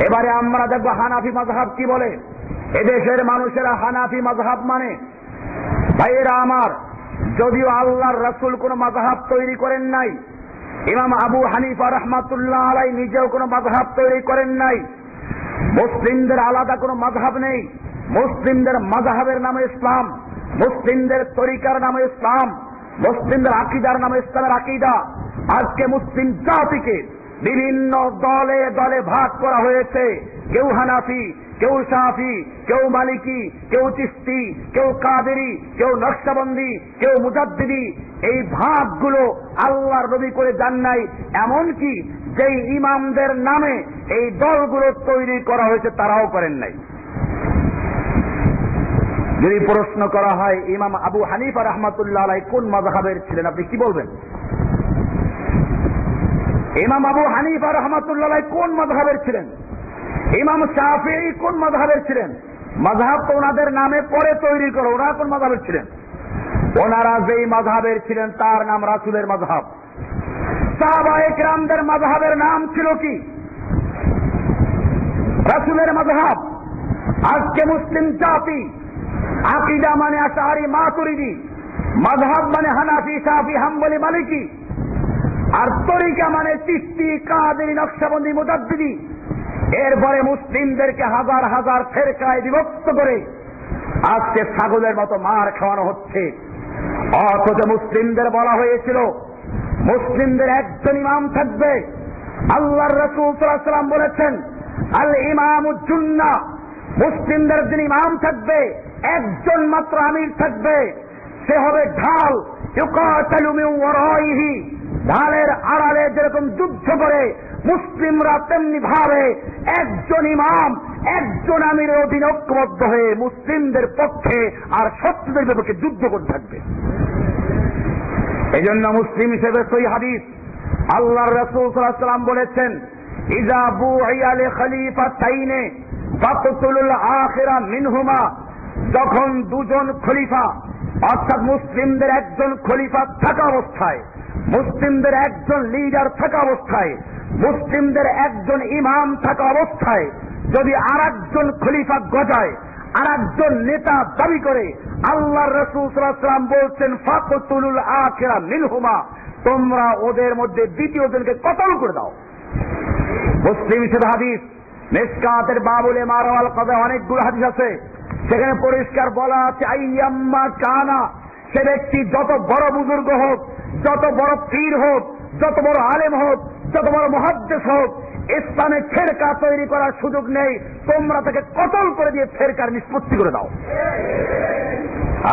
এবারে আমরা দেখব হানাফি মাযহাব কি বলে। এদেশের মানুষেরা হানাফি মাযহাব মানে। ভাইয়েরা আমার, যদিও আল্লাহর রাসূল কোন মাযহাব তৈরি করেন নাই, ইমাম আবু হানিফা রাহমাতুল্লাহ আলাইহি নিজেও কোন মাযহাব তৈরি করেন নাই, মুসলিমদের আলাদা কোন মাযহাব নেই। মুসলিমদের মাযহাবের নামে ইসলাম, মুসলিমদের তরিকার নামে ইসলাম, মুসলিমদের আকীদার নামে ইসলামের আকীদা। আজকে মুসলিম জাতিকে বিভিন্ন দলে দলে ভাগ করা হয়েছে। কেউ হানাফি, কেউ শাফি, কেউ মালিকি, কেউ চিশতি, কেউ কাদেরি, কেউ নকশবন্দি, কেউ মুজাদ্দিদি। এই ভাগগুলো আল্লাহর নবী করে যান নাই, এমনকি যেই ইমামদের নামে এই দলগুলো তৈরি করা হয়েছে তারাও করেন নাই। যদি প্রশ্ন করা হয় ইমাম আবু হানিফা রাহমাতুল্লাহ আলাইহি কোন মাযহাবের ছিলেন, আপনি কি বলবেন? ইমাম আবু হানিফা রাহমাতুল্লাহ আলাইহি কোন মাযহাবের ছিলেন? ইমাম শাফিঈ কোন মাযহাবের ছিলেন? মাযহাব তো ওনাদের নামে পরে তৈরি করো, ওনারা কোন মাযহাবের ছিলেন? ওনারা যেই মাযহাবের ছিলেন তার নাম রাসূলের মাযহাব। সাহাবায়ে কেরামদের মাযহাবের নাম ছিল কি? রাসূলের মাযহাব। আজকে মুসলিম জাতি আকীদা মানে আশআরী মাতুরিদি, মাযহাব মানে হানাফি শাফি হাম্বলি মালিকি, আর তরিকা মানে চিশতি কাদেরি নকশবন্দি মুজাদ্দিদি। এরপরে মুসলিমদেরকে হাজার হাজার ফেরকায় বিভক্ত করে আজকে ছাগলের মতো মার খাওয়ানো হচ্ছে। অথচ মুসলিমদের বলা হয়েছিল মুসলিমদের একজন ইমাম থাকবে। আল্লাহর রাসূল সাল্লাল্লাহু আলাইহি ওয়াসাল্লাম বলেছেন, আল ইমামুজ জুন্নাহ, মুসলিমদের যিনি ইমাম থাকবে একজন মাত্র আমির থাকবে, সে হবে ঢাল। ইউকাতালু মিন ওয়ারাইহি, ঢালের আড়ালে যেরকম যুদ্ধ করে মুসলিমরা তেমনি ভাবে একজন ইমাম একজন আমিরের অধীনে ঐক্যবদ্ধ হয়ে মুসলিমদের পক্ষে আর শত্রুদের বিপক্ষে যুদ্ধ করতে থাকবে। এই জন্য মুসলিম হিসেবে সহিহ হাদিস, আল্লাহর রাসূল সাল্লাল্লাহু আলাইহি ওয়াসাল্লাম বলেছেন, ইযা বুইয়া লি খলিফাতাইনে ফাকতুলুল আখিরা মিনহুমা, যখন দুজন খলিফা অর্থাৎ মুসলিমদের একজন খলিফা থাকা অবস্থায়, মুসলিমদের একজন লিডার থাকা অবস্থায়, মুসলিমদের একজন ইমাম থাকা অবস্থায় যদি আরেকজন খলিফা গজায়, আরেকজন নেতা দাবি করে, আল্লাহর রাসূল সাল্লাল্লাহু আলাইহি ওয়াসাল্লাম বলছেন ফাকতুলুল আখিরা মিনহুমা, তোমরা ওদের মধ্যে দ্বিতীয় জনকে কতল করে দাও। মুসলিম হিসেবে হাদিস, মিশকাতের বাবুলে মারওয়াল কদে অনেকগুলো হাদিস আছে, সেখানে পরিষ্কার বলা আছে আইয়াম্মা কানা, সে ব্যক্তি যত বড় বুজুর্গ হোক, যত বড় পীর হোক, যত বড় আলেম হোক, যত বড় মুহাদ্দিস হোক, ইসলামে ফেরকা তৈরি করার সুযোগ নেই, তোমরা তাকে কতল করে দিয়ে ফেরকার নিষ্পত্তি করে দাও।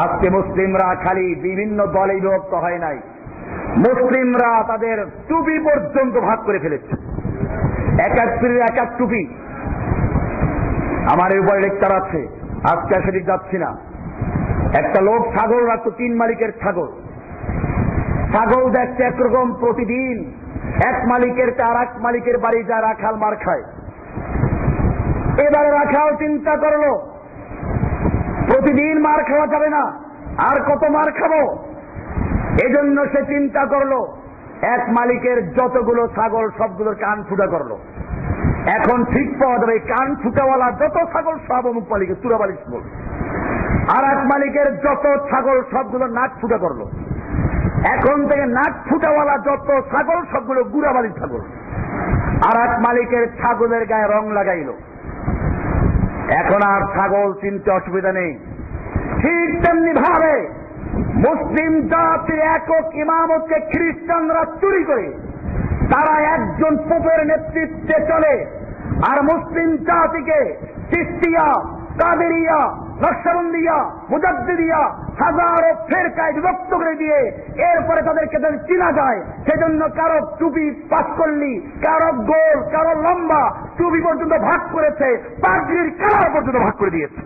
আজকে মুসলিমরা খালি বিভিন্ন দলে বিভক্ত হয় নাই, মুসলিমরা তাদের টুপি পর্যন্ত ভাগ করে ফেলেছে। এক এক পীরের এক এক টুপি। আমার এই উপরে লেকচার আছে, আজকে সেদিক যাচ্ছি না। একটা লোক ছাগল রাখতো, 3 মালিকের ছাগল। ছাগল দেখতে একরকম, প্রতিদিন এক মালিকের আর এক মালিকের বাড়ি যা রাখাল মার খায়। এবারে রাখাল চিন্তা করলো প্রতিদিন মার খাওয়া যাবে না, আর কত মার খাবো। এজন্য সে চিন্তা করলো এক মালিকের যতগুলো ছাগল সবগুলোর কান ফুটা করলো। এখন ঠিক পাওয়া যাবে কান ফুটাওয়ালা যত ছাগল সব অমুক মালিকের চূড়াবালিশ ছাগল, আর এক মালিকের যত ছাগল সবগুলো নাক ফুটা করলো। এখন থেকে নাক ফুটাওয়ালা যত ছাগল সবগুলো গুড়াবালিশ ছাগল, আর এক মালিকের ছাগলের গায়ে রং লাগাইল। এখন আর ছাগল চিনতে অসুবিধা নেই। ঠিক তেমনি ভাবে মুসলিম জাতির একক ইমামতকে খ্রিস্টানরা চুরি করে, তারা একজন পোপের নেতৃত্বে চলে, আর মুসলিম জাতিকে চিশতিয়া, কাদেরিয়া, নকশবন্দিয়া, মুজাদ্দিদিয়া হাজারো ফেরকায় বিভক্ত করে দিয়ে এরপরে তাদেরকে চিনা যায়। সেজন্য কারো টুপি পাঁচকল্লি, কারো গোল, কারো লম্বা, টুপি পর্যন্ত ভাগ করেছে, পাগড়ির কালার পর্যন্ত ভাগ করে দিয়েছে।